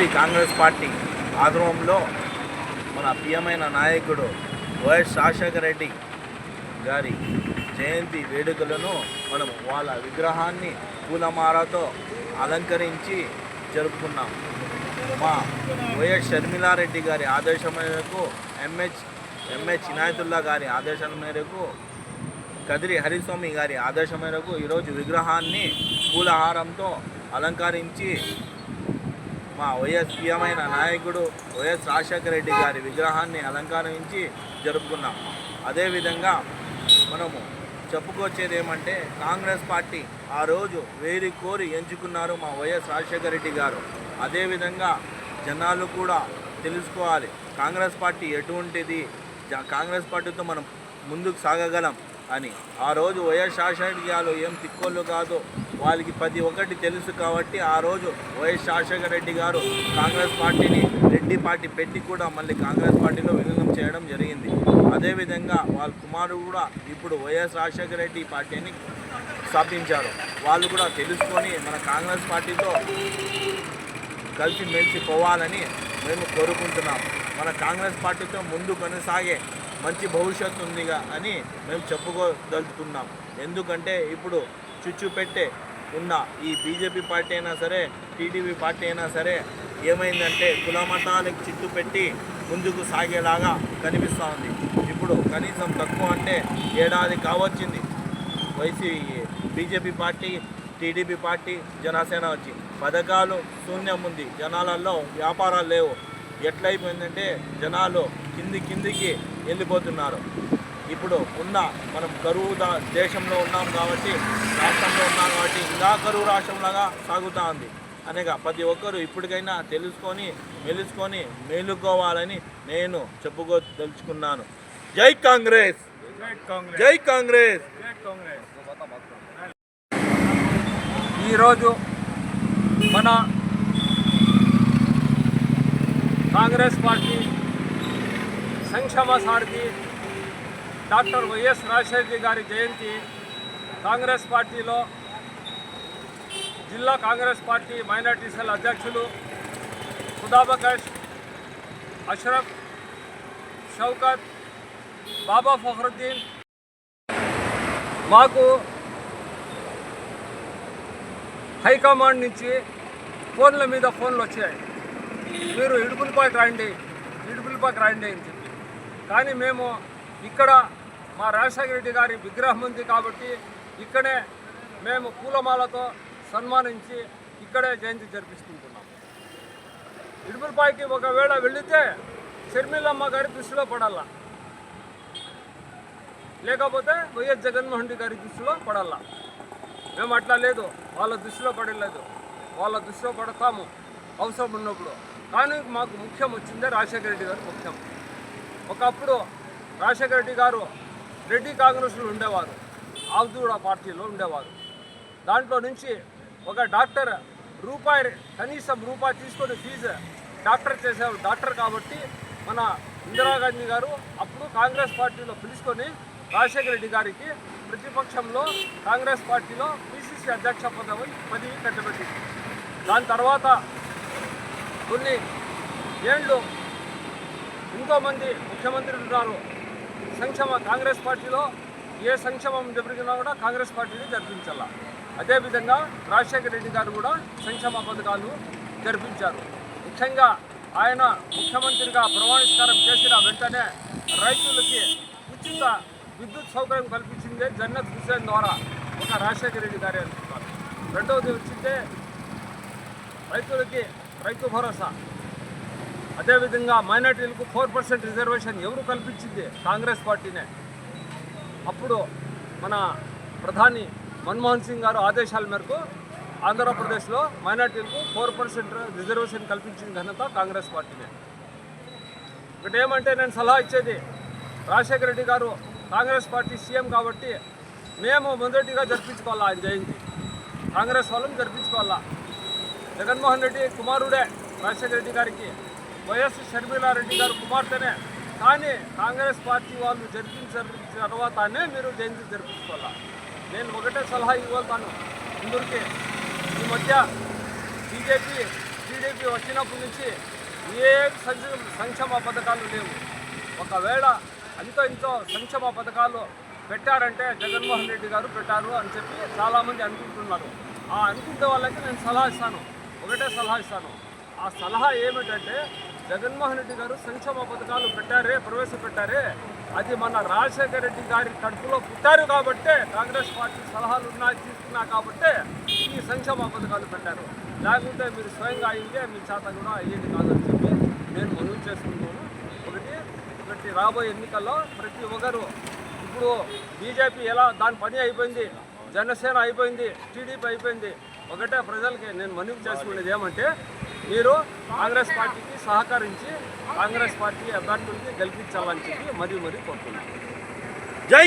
Kadiri Congress party ఆధ్వర్యంలో మన ప్రియమైన నాయకుడు వైఎస్ రాజశేఖర రెడ్డి గారి జయంతి వేడుకలను మనం వాళ్ళ విగ్రహాన్ని పూలమాలతో అలంకరించి జరుపుకున్నాం. మా వైఎస్ షర్మిలారెడ్డి గారి ఆదేశం మేరకు ఎంహెచ్ ఇనాయతుల్లా గారి ఆదేశాల మేరకు కదిరి హరిస్వామి గారి ఆదేశం మేరకు ఈరోజు విగ్రహాన్ని పూలహారంతో అలంకరించి మా వైఎస్ ప్రియమైన నాయకుడు వైఎస్ రాజశేఖర రెడ్డి గారి విగ్రహాన్ని అలంకరించి జరుపుకున్నాం. అదేవిధంగా మనము చెప్పుకొచ్చేది ఏమంటే కాంగ్రెస్ పార్టీ ఆ రోజు వేరి కోరి ఎంచుకున్నారు మా వైఎస్ రాజశేఖర రెడ్డి గారు. అదేవిధంగా జనాలు కూడా తెలుసుకోవాలి కాంగ్రెస్ పార్టీ ఎటువంటిది, కాంగ్రెస్ పార్టీతో మనం ముందుకు సాగగలం అని. ఆ రోజు వైఎస్ రాజశేఖర రెడ్డి గారు ఏం తిక్కోళ్ళు కాదు, వాళ్ళకి 10 తెలుసు కాబట్టి ఆ రోజు వైఎస్ రాజశేఖర రెడ్డి గారు కాంగ్రెస్ పార్టీని రెడ్డి పార్టీ పెట్టి కూడా మళ్ళీ కాంగ్రెస్ పార్టీలో విలీనం చేయడం జరిగింది. అదేవిధంగా వాళ్ళ కుమారుడు కూడా ఇప్పుడు వైఎస్ రాజశేఖర రెడ్డి పార్టీని స్థాపించారు. వాళ్ళు కూడా తెలుసుకొని మన కాంగ్రెస్ పార్టీతో కలిసిమెలిసి పోవాలని మేము కోరుకుంటున్నాం. మన కాంగ్రెస్ పార్టీతో ముందు కొనసాగే మంచి భవిష్యత్తు ఉందిగా అని మేము చెప్పుకోదలుచుకున్నాం. ఎందుకంటే ఇప్పుడు చుచ్చు పెట్టే ఉన్న ఈ బీజేపీ పార్టీ అయినా సరే, టీడీపీ పార్టీ అయినా సరే ఏమైందంటే కుల మతాలకు చిత్తు పెట్టి ముందుకు సాగేలాగా కనిపిస్తూ ఉంది. ఇప్పుడు కనీసం తక్కువ అంటే ఏడాది కావచ్చింది BJP party, TDP party, Janasena వచ్చి పథకాలు శూన్యం ఉంది. జనాలలో వ్యాపారాలు లేవు. ఎట్లయిపోయిందంటే జనాలు కిందికి వెళ్ళిపోతున్నారు. ఇప్పుడు మనం కరువు దేశంలో ఉన్నాం కాబట్టి, రాష్ట్రంలో ఉన్నాం కాబట్టి ఇంకా కరువు రాష్ట్రంలాగా సాగుతూ ఉంది. అనగా ప్రతి ఒక్కరూ ఇప్పటికైనా తెలుసుకొని మేలుకోవాలని నేను చెప్పుకోదలుచుకున్నాను. జై కాంగ్రెస్, జై కాంగ్రెస్. ఈరోజు మన కాంగ్రెస్ పార్టీ సంక్షేమ సారథి డాక్టర్ వైఎస్ రాజశేఖర గారి జయంతి కాంగ్రెస్ పార్టీలో జిల్లా కాంగ్రెస్ పార్టీ మైనార్టీ సెల్ అధ్యక్షులు ఖుదాబకష్, అష్రఫ్, షౌకత్, బాబా ఫఖరుద్దీన్ మాకు హైకమాండ్ నుంచి ఫోన్ల మీద ఫోన్లు వచ్చాయి. మీరు ఇడుపులపాకి రండి అని చెప్పి. కానీ మేము ఇక్కడ మా రాజశేఖర రెడ్డి గారి విగ్రహం ఉంది కాబట్టి ఇక్కడే మేము పూలమాలతో సన్మానించి ఇక్కడే జయంతి జరిపిస్తుంటున్నాం. ఇడుపులపాకి ఒకవేళ వెళితే షర్మిలమ్మ గారి దృష్టిలో పడాలా, లేకపోతే వైఎస్ జగన్మోహన్ రెడ్డి గారి దృష్టిలో పడాలా. మేము అట్లా లేదు, వాళ్ళ దృష్టిలో పడలేదు. వాళ్ళ దృష్టిలో పడతాము అవసరం ఉన్నప్పుడు. కానీ మాకు ముఖ్యం వచ్చిందే రాజశేఖర రెడ్డి గారు ముఖ్యం. ఒకప్పుడు రాజశేఖర రెడ్డి గారు రెడ్డి కాంగ్రెస్లో ఉండేవారు, ఆవుదూడ పార్టీలో ఉండేవారు. దాంట్లో నుంచి ఒక డాక్టర్ కనీసం రూపాయి తీసుకొని ఫీజు డాక్టర్ చేసేవారు. డాక్టర్ కాబట్టి మన ఇందిరాగాంధీ గారు అప్పుడు కాంగ్రెస్ పార్టీలో పిలుచుకొని రాజశేఖర రెడ్డి గారికి ప్రతిపక్షంలో కాంగ్రెస్ పార్టీలో పిసిసి అధ్యక్ష పదవి కట్టబెట్టింది. దాని తర్వాత కొన్ని ఏళ్ళు ఎంతోమంది ముఖ్యమంత్రులు ఉన్నారు. కాంగ్రెస్ పార్టీలో ఏ సంక్షేమం జరిగినా కూడా కాంగ్రెస్ పార్టీని జరిపించాల. అదేవిధంగా రాజశేఖర రెడ్డి గారు కూడా సంక్షేమ పథకాలు జరిపించారు. ముఖ్యంగా ఆయన ముఖ్యమంత్రిగా ప్రమాణస్కారం చేసిన వెంటనే రైతులకి ఉచిత విద్యుత్ సౌకర్యం కల్పించిందే జన్నత్ హుసేన్ ద్వారా ఒక రాజశేఖర రెడ్డి గారే అనుకుంటారు. రెండవది వచ్చిందే రైతులకి రైతు భరోసా. అదేవిధంగా మైనార్టీలకు 4% రిజర్వేషన్ ఎవరు కల్పించింది? కాంగ్రెస్ పార్టీనే. అప్పుడు మన ప్రధాని మన్మోహన్ సింగ్ గారు ఆదేశాల మేరకు ఆంధ్రప్రదేశ్లో మైనార్టీలకు 4% రిజర్వేషన్ కల్పించిన ఘనత కాంగ్రెస్ పార్టీనే. ఒకటి ఏమంటే నేను సలహా ఇచ్చేది, రాజశేఖర రెడ్డి గారు కాంగ్రెస్ పార్టీ సీఎం కాబట్టి మేము మొదటిగా జరిపించుకోవాలా ఆయన జయంతి. కాంగ్రెస్ వాళ్ళని జరిపించుకోవాలా. జగన్మోహన్ రెడ్డి కుమారుడే రాజశేఖర రెడ్డి గారికి, వైఎస్ షర్మిలారెడ్డి గారు కుమార్తెనే. కానీ కాంగ్రెస్ పార్టీ వాళ్ళు జరిపించిన తర్వాతనే మీరు జయంతి జరిపించుకోవాలా. నేను ఒకటే సలహా ఇవ్వగలుగుతాను అందరికీ. ఈ మధ్య బీజేపీ టీడీపీ వచ్చినప్పటి నుంచి ఏ సంక్షేమ పథకాలు లేవు. ఒకవేళ ఇంతో సంక్షేమ పథకాలు పెట్టారంటే జగన్మోహన్ రెడ్డి గారు పెట్టారు అని చెప్పి చాలామంది అనుకుంటున్నారు. ఆ అనుకునే వాళ్ళకి నేను సలహా ఇస్తాను, ఒకటే సలహా ఇస్తాను. ఆ సలహా ఏమిటంటే జగన్మోహన్ రెడ్డి గారు సంక్షేమ పథకాలు ప్రవేశపెట్టారే, అది మన రాజశేఖర రెడ్డి గారి కడుపులో పుట్టారు కాబట్టే, కాంగ్రెస్ పార్టీ సలహాలు తీసుకున్నా కాబట్టే ఈ సంక్షేమ పథకాలు పెట్టారు. లేకుంటే మీరు స్వయంగా అయ్యిందే మీ చేత కూడా అయ్యేది కాదని చెప్పి నేను మనవి చేసుకుంటున్నాను. ఒకటి రాబోయే ఎన్నికల్లో ప్రతి ఒక్కరు ఇప్పుడు బీజేపీ ఎలా దాని పని అయిపోయింది, జనసేన అయిపోయింది, టీడీపీ అయిపోయింది. ఒకటే ప్రజలకి నేను మనవి చేసుకునేది ఏమంటే మీరు కాంగ్రెస్ పార్టీకి సహకరించి కాంగ్రెస్ పార్టీ అభ్యర్థులకి గెలిపించాలని చెప్పి మరీ కోరుతున్నాను. జై